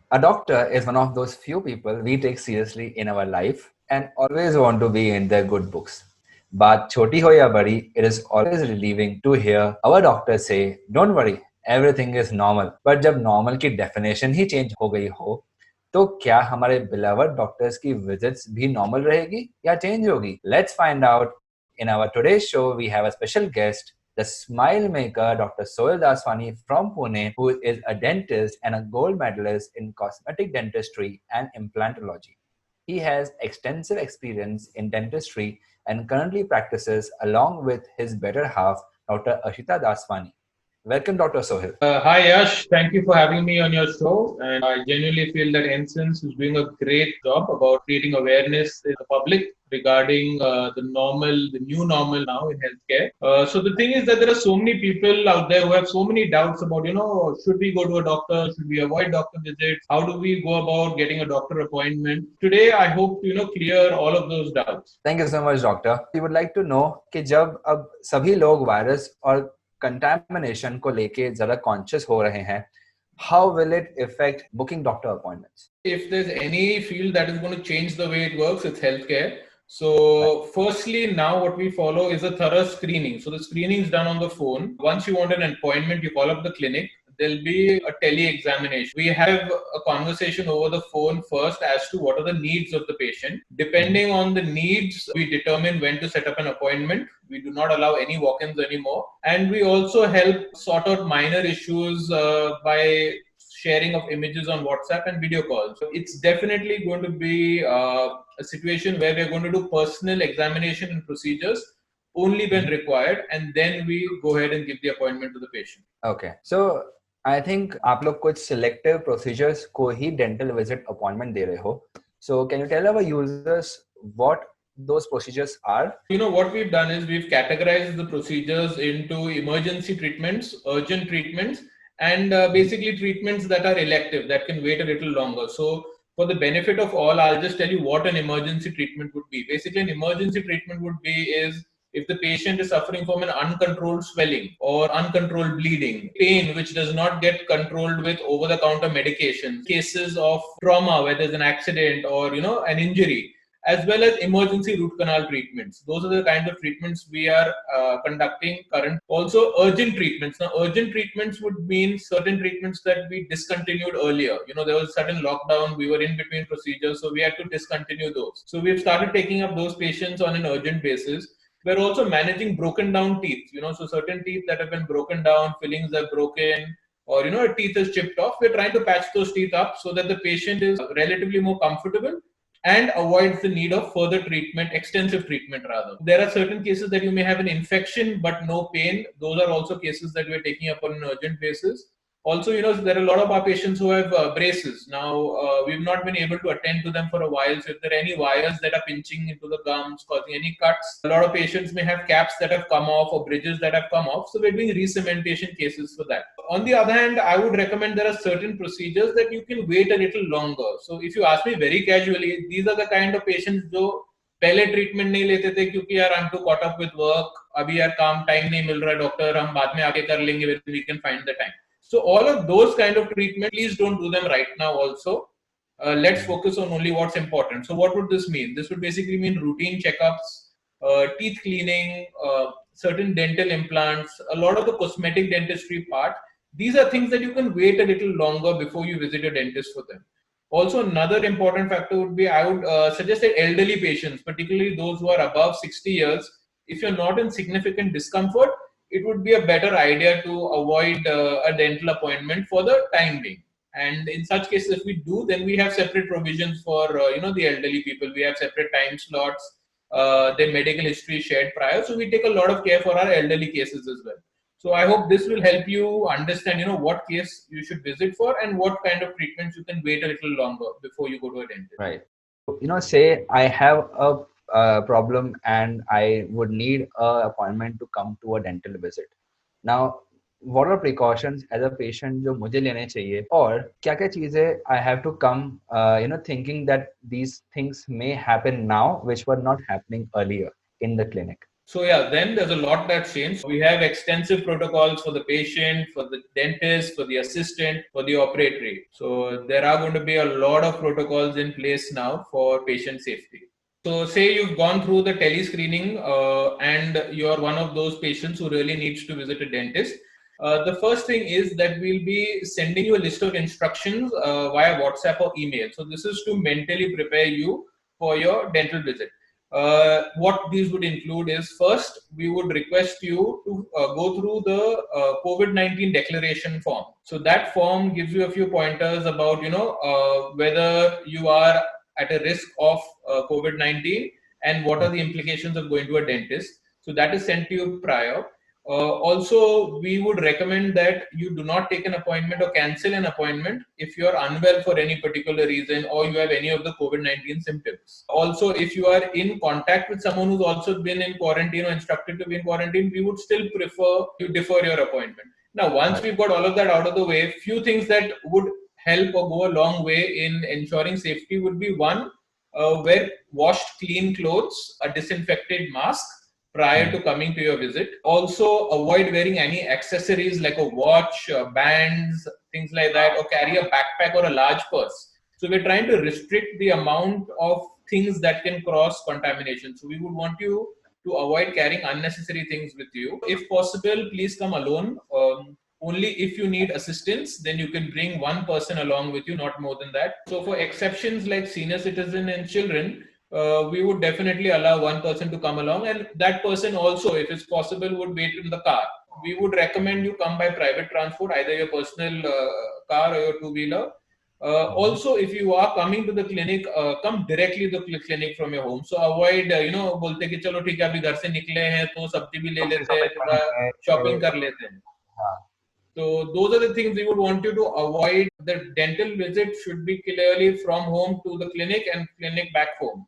A doctor is one of those few people we take seriously in our life and always want to be in their good books. Baat choti ho ya badi, it is always relieving to hear our doctor say, "Don't worry, everything is normal." But जब normal की definition ही change हो गई हो, तो क्या हमारे beloved doctors की visits भी normal रहेगी या change होगी? Let's find out. In our today's show, we have a special guest, the smile maker, Dr. Sohil Daswani from Pune, who is a dentist and a gold medalist in cosmetic dentistry and implantology. He has extensive experience in dentistry and currently practices along with his better half, Dr. Ashita Daswani. Welcome, Dr. Sohil. Hi Yash, thank you for having me on your show. And I genuinely feel that Ensigns is doing a great job about creating awareness in the public regarding the new normal now in healthcare. So the thing is that there are so many people out there who have so many doubts about, should we go to a doctor? Should we avoid doctor visits? How do we go about getting a doctor appointment? Today, I hope to, clear all of those doubts. Thank you so much, doctor. We would like to know कि जब अब सभी लोग virus और contamination को लेके ज़्यादा conscious हो रहे हैं, how will it affect booking doctor appointments? If there's any field that is going to change the way it works, it's healthcare. So, firstly, now what we follow is a thorough screening. So, the screening is done on the phone. Once you want an appointment, you call up the clinic. There'll be a tele-examination. We have a conversation over the phone first as to what are the needs of the patient. Depending on the needs, we determine when to set up an appointment. We do not allow any walk-ins anymore. And we also help sort out minor issues by sharing of images on WhatsApp and video calls. So it's definitely going to be a situation where we're going to do personal examination and procedures only when required, and then we go ahead and give the appointment to the patient. Okay. So I think आप लोग कुछ selective procedures को ही dental visit appointment दे रहे हो. So can you tell our users what those procedures are? What we've done is we've categorized the procedures into emergency treatments, urgent treatments, and basically treatments that are elective, that can wait a little longer. So for the benefit of all, I'll just tell you what an emergency treatment would be. Basically, an emergency treatment would be is if the patient is suffering from an uncontrolled swelling or uncontrolled bleeding, pain which does not get controlled with over-the-counter medications, cases of trauma where there's an accident or an injury, as well as emergency root canal treatments. Those are the kind of treatments we are conducting currently. Also, urgent treatments. Now, urgent treatments would mean certain treatments that we discontinued earlier. There was a sudden lockdown, we were in between procedures, so we had to discontinue those. So we've started taking up those patients on an urgent basis. We're also managing broken down teeth, so certain teeth that have been broken down, fillings are broken, or a teeth is chipped off. We're trying to patch those teeth up so that the patient is relatively more comfortable and avoids the need of further treatment, extensive treatment rather. There are certain cases that you may have an infection but no pain. Those are also cases that we're taking up on an urgent basis. Also, there are a lot of our patients who have braces. Now, we've not been able to attend to them for a while. So if there are any wires that are pinching into the gums, causing any cuts, a lot of patients may have caps that have come off or bridges that have come off. So we're doing re-cementation cases for that. On the other hand, I would recommend there are certain procedures that you can wait a little longer. So if you ask me very casually, these are the kind of patients जो पहले treatment नहीं लेते थे क्योंकि यार I'm too caught up with work, अभी यार काम टाइम नहीं मिल रहा है डॉक्टर, हम बाद में आके कर लेंगे when we can find the time. So all of those kind of treatment, please don't do them right now also. Let's focus on only what's important. So what would this mean? This would basically mean routine checkups, teeth cleaning, certain dental implants, a lot of the cosmetic dentistry part. These are things that you can wait a little longer before you visit a dentist for them. Also, another important factor would be, I would suggest that elderly patients, particularly those who are above 60 years, if you're not in significant discomfort, it would be a better idea to avoid a dental appointment for the time being. And in such cases, if we do, then we have separate provisions for the elderly people. We have separate time slots, their medical history shared prior. So we take a lot of care for our elderly cases as well. So I hope this will help you understand, what case you should visit for and what kind of treatments you can wait a little longer before you go to a dentist. Right. Say I have a problem and I would need an appointment to come to a dental visit. Now, what are precautions as a patient जो मुझे लेने चाहिए और क्या-क्या चीजें I have to come, thinking that these things may happen now which were not happening earlier in the clinic. So yeah, then there's a lot that's changed. We have extensive protocols for the patient, for the dentist, for the assistant, for the operatory. So there are going to be a lot of protocols in place now for patient safety. So say you've gone through the tele-screening and you're one of those patients who really needs to visit a dentist. The first thing is that we'll be sending you a list of instructions via WhatsApp or email. So this is to mentally prepare you for your dental visit. What these would include is, first, we would request you to go through the COVID-19 declaration form. So that form gives you a few pointers about, whether you are at a risk of COVID-19 and what are the implications of going to a dentist. So that is sent to you prior. Also, we would recommend that you do not take an appointment or cancel an appointment if you are unwell for any particular reason or you have any of the COVID-19 symptoms. Also, if you are in contact with someone who's also been in quarantine or instructed to be in quarantine, we would still prefer you defer your appointment. Now, once we've got all of that out of the way, few things that would help or go a long way in ensuring safety would be, one, wear washed clean clothes, a disinfected mask prior to coming to your visit. Also, avoid wearing any accessories like a watch, bands, things like that, or carry a backpack or a large purse. So we're trying to restrict the amount of things that can cross contamination. So we would want you to avoid carrying unnecessary things with you. If possible, please come alone. Only if you need assistance, then you can bring one person along with you, not more than that. So for exceptions like senior citizen and children, we would definitely allow one person to come along, and that person also, if it's possible, would wait in the car. We would recommend you come by private transport, either your personal car or your two-wheeler. Also, if you are coming to the clinic, come directly to the clinic from your home. So avoid, बोलते कि चलो ठीक है अभी घर से निकले हैं तो सब्जी भी ले लेते हैं, थोड़ा shopping कर लेते हैं. So those are the things we would want you to avoid. The dental visit should be clearly from home to the clinic and clinic back home.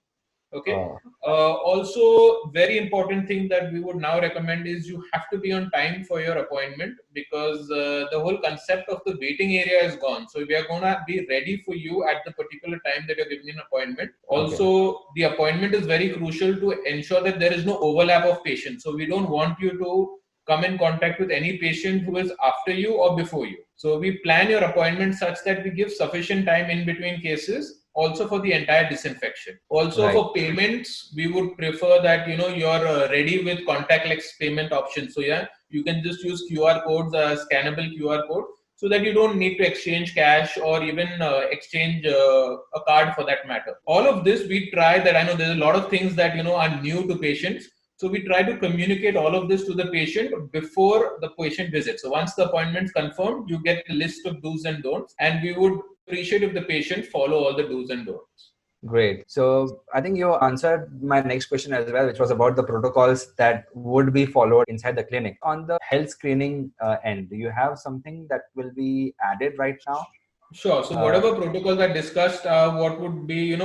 Okay. Also, very important thing that we would now recommend is you have to be on time for your appointment, because the whole concept of the waiting area is gone. So we are going to be ready for you at the particular time that you're giving an appointment. Also, the appointment is very crucial to ensure that there is no overlap of patients. So we don't want you to come in contact with any patient who is after you or before you. So we plan your appointment such that we give sufficient time in between cases, also for the entire disinfection. Also for payments, we would prefer that you're ready with contactless payment options. So yeah, you can just use QR codes, scannable QR code, so that you don't need to exchange cash or even exchange a card for that matter. All of this we try that. I know there's a lot of things that are new to patients. So we try to communicate all of this to the patient before the patient visits. So once the appointment's confirmed, you get the list of do's and don'ts, and we would appreciate if the patient follow all the do's and don'ts. Great. So I think you answered my next question as well, which was about the protocols that would be followed inside the clinic. On the health screening end, do you have something that will be added right now? Sure. So whatever protocols I discussed, what would be,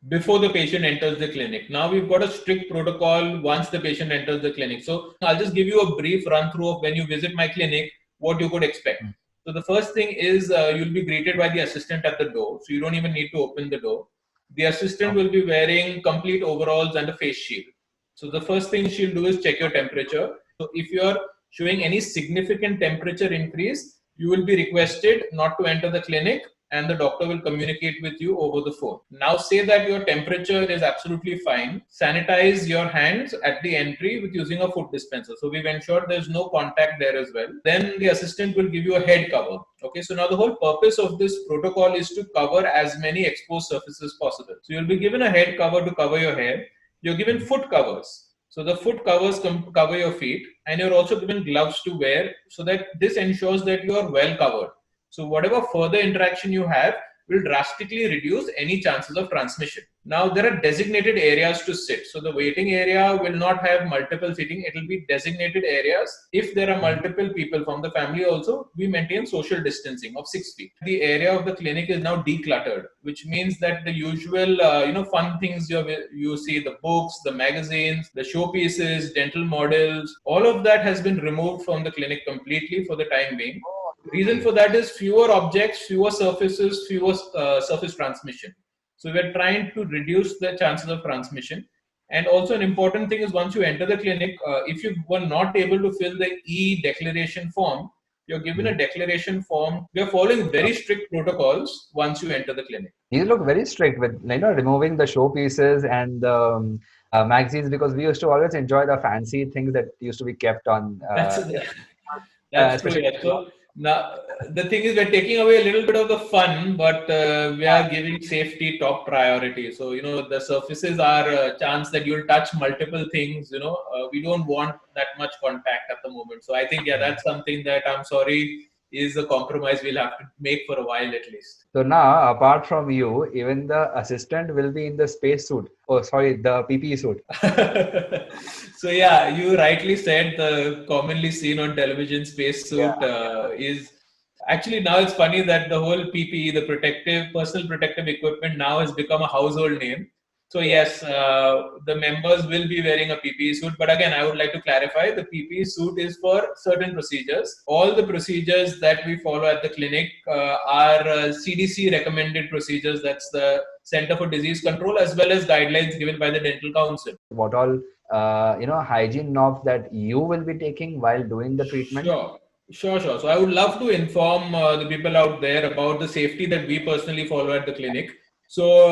before the patient enters the clinic. Now we've got a strict protocol once the patient enters the clinic. So I'll just give you a brief run through of when you visit my clinic, what you could expect. So the first thing is you'll be greeted by the assistant at the door. So you don't even need to open the door. The assistant will be wearing complete overalls and a face shield. So the first thing she'll do is check your temperature. So if you're showing any significant temperature increase, you will be requested not to enter the clinic, and the doctor will communicate with you over the phone. Now say that your temperature is absolutely fine. Sanitize your hands at the entry with using a foot dispenser. So we've ensured there's no contact there as well. Then the assistant will give you a head cover. Okay, so now the whole purpose of this protocol is to cover as many exposed surfaces possible. So you'll be given a head cover to cover your hair. You're given foot covers. So the foot covers cover your feet, and you're also given gloves to wear, so that this ensures that you are well covered. So whatever further interaction you have will drastically reduce any chances of transmission. Now there are designated areas to sit. So the waiting area will not have multiple sitting. It will be designated areas. If there are multiple people from the family also, we maintain social distancing of 6 feet. The area of the clinic is now decluttered, which means that the usual, fun things you see, the books, the magazines, the showpieces, dental models, all of that has been removed from the clinic completely for the time being. Reason for that is fewer objects, fewer surfaces, fewer surface transmission. So we're trying to reduce the chances of transmission. And also an important thing is once you enter the clinic, if you were not able to fill the e-declaration form, you're given a declaration form. We are following very strict protocols once you enter the clinic. You look very strict with removing the showpieces and the magazines, because we used to always enjoy the fancy things that used to be kept on, That's That's true. especially. Yeah. So now the thing is, we're taking away a little bit of the fun, but we are giving safety top priority. So the surfaces are a chance that you'll touch multiple things. We don't want that much contact at the moment. So I think that's something that I'm sorry is a compromise we'll have to make for a while at least. So now, apart from you, even the assistant will be in the space suit. Oh, sorry, the PPE suit. So you rightly said the commonly seen on television spacesuit is actually, now it's funny that the whole PPE, the personal protective equipment, now has become a household name. So yes, the members will be wearing a PPE suit. But again, I would like to clarify: the PPE suit is for certain procedures. All the procedures that we follow at the clinic are CDC recommended procedures. That's the Center for Disease Control, as well as guidelines given by the Dental Council. What all hygiene knobs that you will be taking while doing the treatment? Sure. So I would love to inform the people out there about the safety that we personally follow at the clinic. So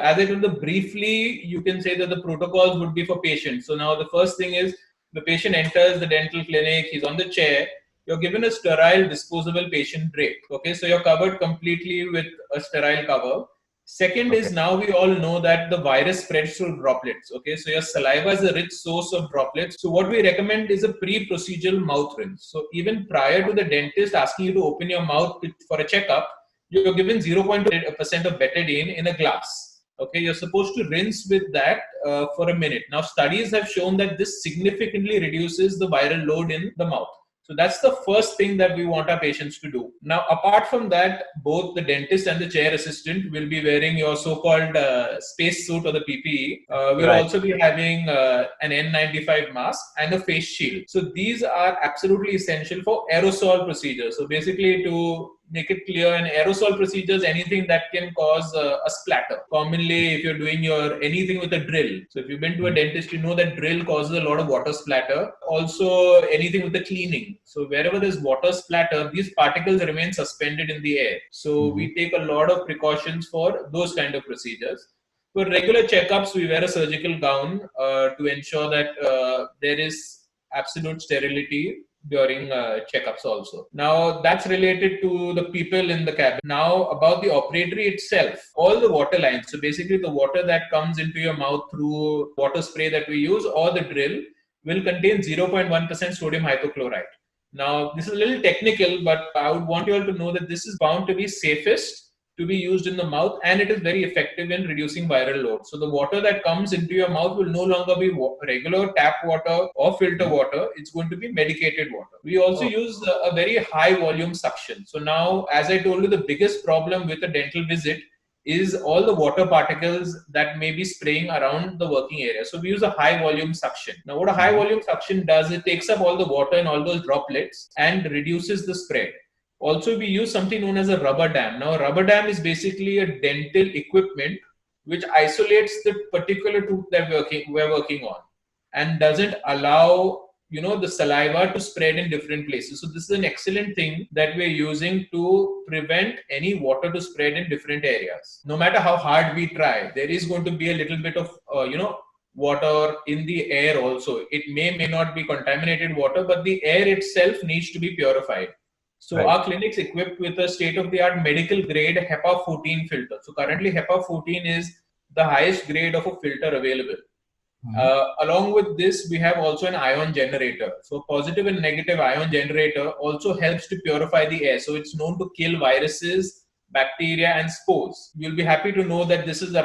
as I told you briefly, you can say that the protocols would be for patients. So now the first thing is the patient enters the dental clinic, he's on the chair, you're given a sterile disposable patient drape. Okay, so you're covered completely with a sterile cover. Second is, now we all know that the virus spreads through droplets. Okay, so your saliva is a rich source of droplets. So what we recommend is a pre-procedural mouth rinse. So even prior to the dentist asking you to open your mouth for a checkup, you're given 0.2% of betadine in a glass. Okay, you're supposed to rinse with that for a minute. Now, studies have shown that this significantly reduces the viral load in the mouth. So that's the first thing that we want our patients to do. Now, apart from that, both the dentist and the chair assistant will be wearing your so-called space suit or the PPE. We'll also be having an N95 mask and a face shield. So these are absolutely essential for aerosol procedures. So basically, to make it clear, in aerosol procedures, anything that can cause a splatter. Commonly, if you're doing anything with a drill. So if you've been to a dentist, you know that drill causes a lot of water splatter. Also, anything with the cleaning. So wherever there's water splatter, these particles remain suspended in the air. So we take a lot of precautions for those kind of procedures. For regular checkups, we wear a surgical gown to ensure that there is absolute sterility during checkups also. Now that's related to the people in the cabin. Now about the operatory itself, all the water lines. So basically the water that comes into your mouth through water spray that we use or the drill will contain 0.1% sodium hypochlorite. Now this is a little technical, but I would want you all to know that this is bound to be safest to be used in the mouth, and it is very effective in reducing viral load. So the water that comes into your mouth will no longer be regular tap water or filter water. It's going to be medicated water. We also use a very high volume suction. So now, as I told you, the biggest problem with a dental visit is all the water particles that may be spraying around the working area. So we use a high volume suction. Now what a high volume suction does, it takes up all the water and all those droplets and reduces the spread. Also, we use something known as a rubber dam. Now, a rubber dam is basically a dental equipment which isolates the particular tooth that we're working on and doesn't allow the saliva to spread in different places. So this is an excellent thing that we're using to prevent any water to spread in different areas. No matter how hard we try, there is going to be a little bit of water in the air also. It may not be contaminated water, but the air itself needs to be purified. So our clinic's equipped with a state-of-the-art medical grade HEPA 14 filter. So currently HEPA 14 is the highest grade of a filter available. Along with this, we have also an ion generator. So positive and negative ion generator also helps to purify the air. So it's known to kill viruses, bacteria and spores. You'll be happy to know that this is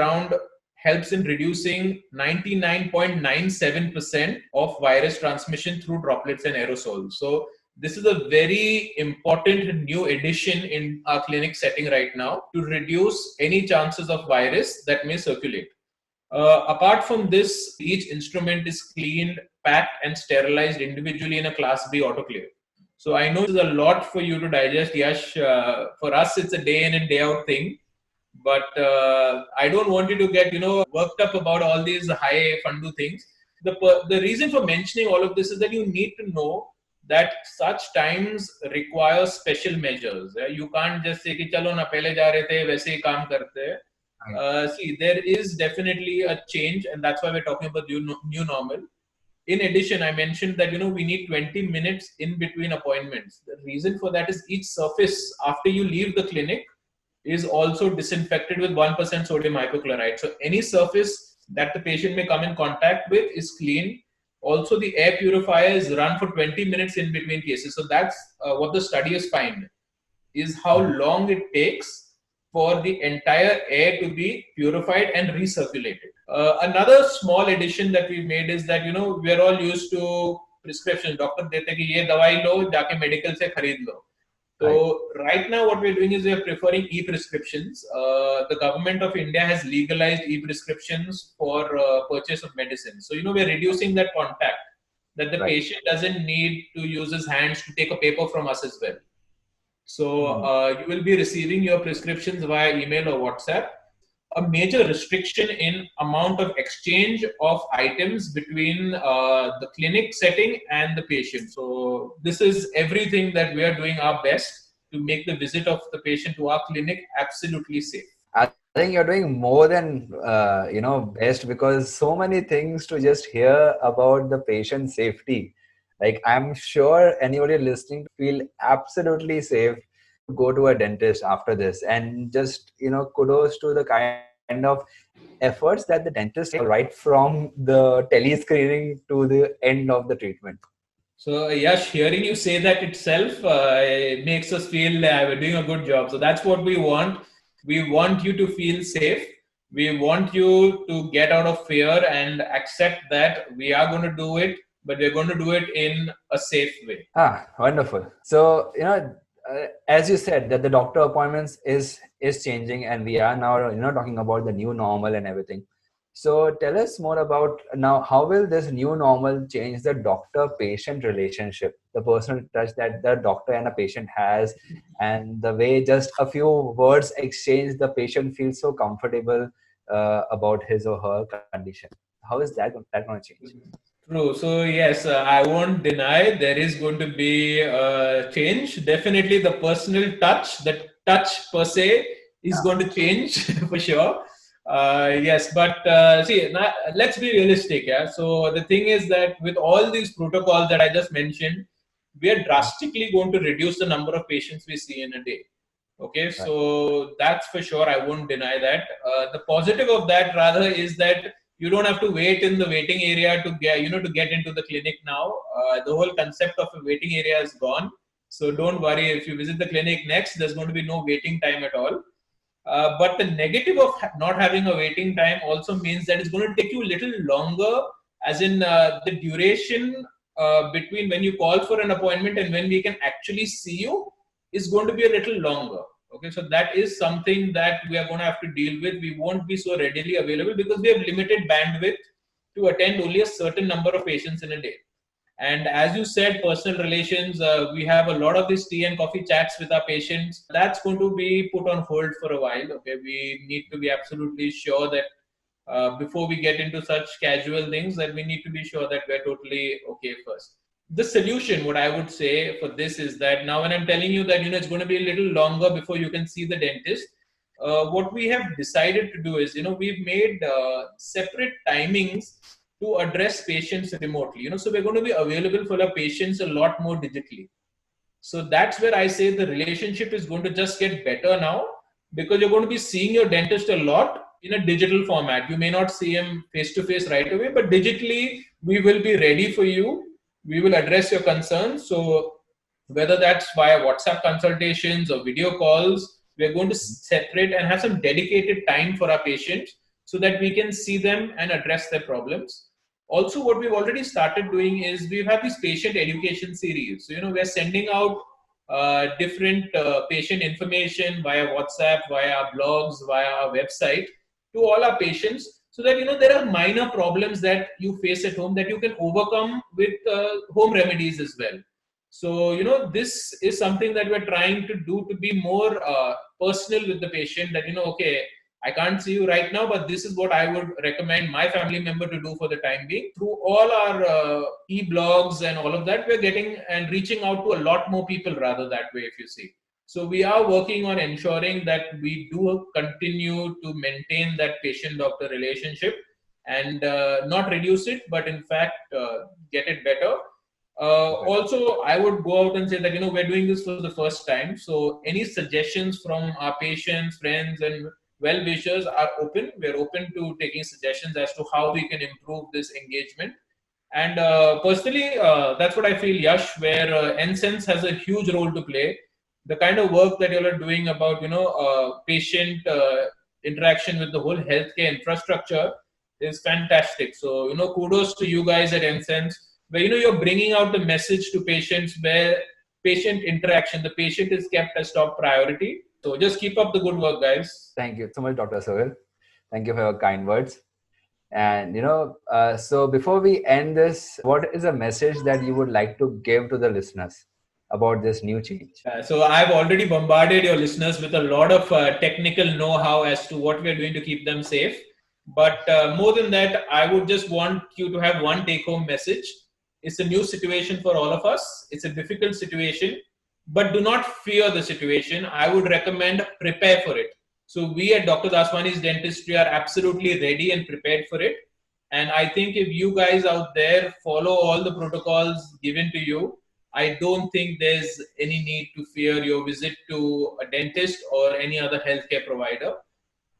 helps in reducing 99.97% of virus transmission through droplets and aerosols. So this is a very important new addition in our clinic setting right now to reduce any chances of virus that may circulate. Apart from this, each instrument is cleaned, packed, and sterilized individually in a Class B autoclave. So I know this is a lot for you to digest, Yash. For us, it's a day in and day out thing. But I don't want you to get, worked up about all these high fundu things. The reason for mentioning all of this is that you need to know that such times require special measures. You can't just say कि चलो ना पहले जा रहे थे वैसे ही काम करते हैं. See, there is definitely a change, and that's why we're talking about new normal. In addition, I mentioned that we need 20 minutes in between appointments. The reason for that is each surface after you leave the clinic is also disinfected with 1% sodium hypochlorite. So any surface that the patient may come in contact with is clean. Also, the air purifier is run for 20 minutes in between cases. So that's what the study has found, is how long it takes for the entire air to be purified and recirculated. Another small addition that we've made is that, we're all used to prescription. Doctor dete ki ye dawai lo, jaake medical se khareed lo. So right now what we're doing is we're preferring e-prescriptions. The government of India has legalized e-prescriptions for purchase of medicine. So, we're reducing that contact, that the patient doesn't need to use his hands to take a paper from us as well. So you will be receiving your prescriptions via email or WhatsApp. A major restriction in amount of exchange of items between the clinic setting and the patient. So this is everything that we are doing our best to make the visit of the patient to our clinic absolutely safe. I think you're doing more than best, because so many things to just hear about the patient safety. Like, I'm sure anybody listening feel absolutely safe to go to a dentist after this, and just kudos to the kind of efforts that the dentist take right from the telescreening to the end of the treatment. So Yash, hearing you say that itself it makes us feel we're doing a good job. So that's what we want. We want you to feel safe. We want you to get out of fear and accept that we are going to do it, but we're going to do it in a safe way. Wonderful. So, as you said, that the doctor appointments is changing, and we are now talking about the new normal and everything. So tell us more about now, how will this new normal change the doctor-patient relationship, the personal touch that the doctor and a patient has, and the way just a few words exchanged, the patient feels so comfortable about his or her condition. How is that going to change? True. So yes, I won't deny there is going to be a change. Definitely the personal touch, the touch per se is going to change for sure. Yes, but see, now, let's be realistic. Yeah. So the thing is that with all these protocols that I just mentioned, we are drastically going to reduce the number of patients we see in a day. Okay, so that's for sure. I won't deny that. The positive of that rather is that you don't have to wait in the waiting area to get into the clinic now. The whole concept of a waiting area is gone. So don't worry, if you visit the clinic next, there's going to be no waiting time at all. But the negative of not having a waiting time also means that it's going to take you a little longer, as in the duration between when you call for an appointment and when we can actually see you is going to be a little longer. Okay, so that is something that we are going to have to deal with. We won't be so readily available because we have limited bandwidth to attend only a certain number of patients in a day. And as you said, personal relations, we have a lot of these tea and coffee chats with our patients. That's going to be put on hold for a while. Okay, we need to be absolutely sure that before we get into such casual things, that we need to be sure that we're totally okay first. The solution, what I would say for this is that now when I'm telling you that it's going to be a little longer before you can see the dentist, what we have decided to do is we've made separate timings to address patients remotely. So we're going to be available for our patients a lot more digitally. So that's where I say the relationship is going to just get better now, because you're going to be seeing your dentist a lot in a digital format. You may not see him face to face right away, but digitally we will be ready for you. We will address your concerns. So whether that's via WhatsApp consultations or video calls, we're going to separate and have some dedicated time for our patients so that we can see them and address their problems. Also, what we've already started doing is we've had this patient education series. So, we're sending out different patient information via WhatsApp, via our blogs, via our website to all our patients, so that there are minor problems that you face at home that you can overcome with home remedies as well. So, this is something that we're trying to do to be more personal with the patient, that, okay, I can't see you right now, but this is what I would recommend my family member to do for the time being. Through all our e-blogs and all of that, we're getting and reaching out to a lot more people rather that way, if you see. So we are working on ensuring that we do continue to maintain that patient-doctor relationship and not reduce it, but in fact get it better. Also, I would go out and say that, we're doing this for the first time. So any suggestions from our patients, friends, and well-wishers are open. We're open to taking suggestions as to how we can improve this engagement. And personally, that's what I feel, Yash, where NSense has a huge role to play. The kind of work that you are doing about, patient interaction with the whole healthcare infrastructure is fantastic. So, kudos to you guys at NSense, where, you're bringing out the message to patients where patient interaction, the patient is kept as top priority. So just keep up the good work, guys. Thank you so much, Dr. Sohil. Thank you for your kind words. And so before we end this, what is a message that you would like to give to the listeners about this new change? So I've already bombarded your listeners with a lot of technical know-how as to what we're doing to keep them safe. But more than that, I would just want you to have one take-home message. It's a new situation for all of us. It's a difficult situation, but do not fear the situation. I would recommend prepare for it. So we at Dr. Daswani's Dentistry are absolutely ready and prepared for it. And I think if you guys out there follow all the protocols given to you, I don't think there's any need to fear your visit to a dentist or any other healthcare provider.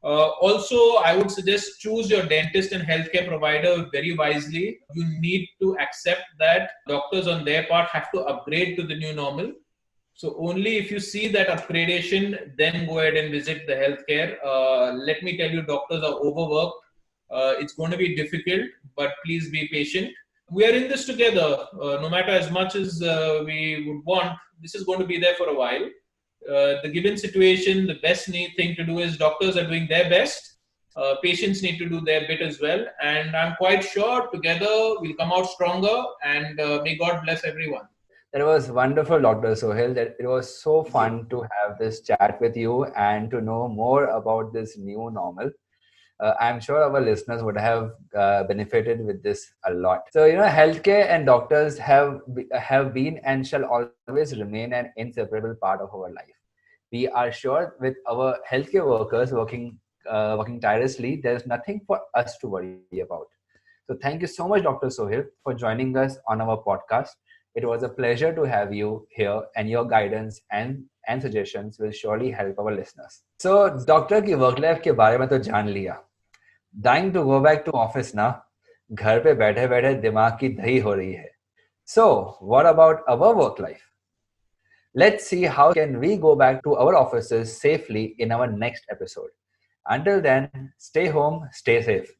Also, I would suggest choose your dentist and healthcare provider very wisely. You need to accept that doctors on their part have to upgrade to the new normal. So only if you see that upgradation, then go ahead and visit the healthcare. Let me tell you, doctors are overworked. It's going to be difficult, but please be patient. We are in this together. No matter as much as we would want, this is going to be there for a while. The given situation, the best thing to do is doctors are doing their best. Patients need to do their bit as well. And I'm quite sure together we'll come out stronger, and may God bless everyone. That was wonderful, Dr. Sohil. That it was so fun to have this chat with you and to know more about this new normal. I'm sure our listeners would have benefited with this a lot. So, healthcare and doctors have been and shall always remain an inseparable part of our life. We are sure with our healthcare workers working tirelessly, there's nothing for us to worry about. So, thank you so much, Dr. Sohil, for joining us on our podcast. It was a pleasure to have you here, and your guidance and suggestions will surely help our listeners. So, doctor की work life के बारे में तो जान लिया. Dying to go back to office ना, घर पे बैठे बैठे दिमाग की दही हो रही है. So, what about our work life? Let's see how can we go back to our offices safely in our next episode. Until then, stay home, stay safe.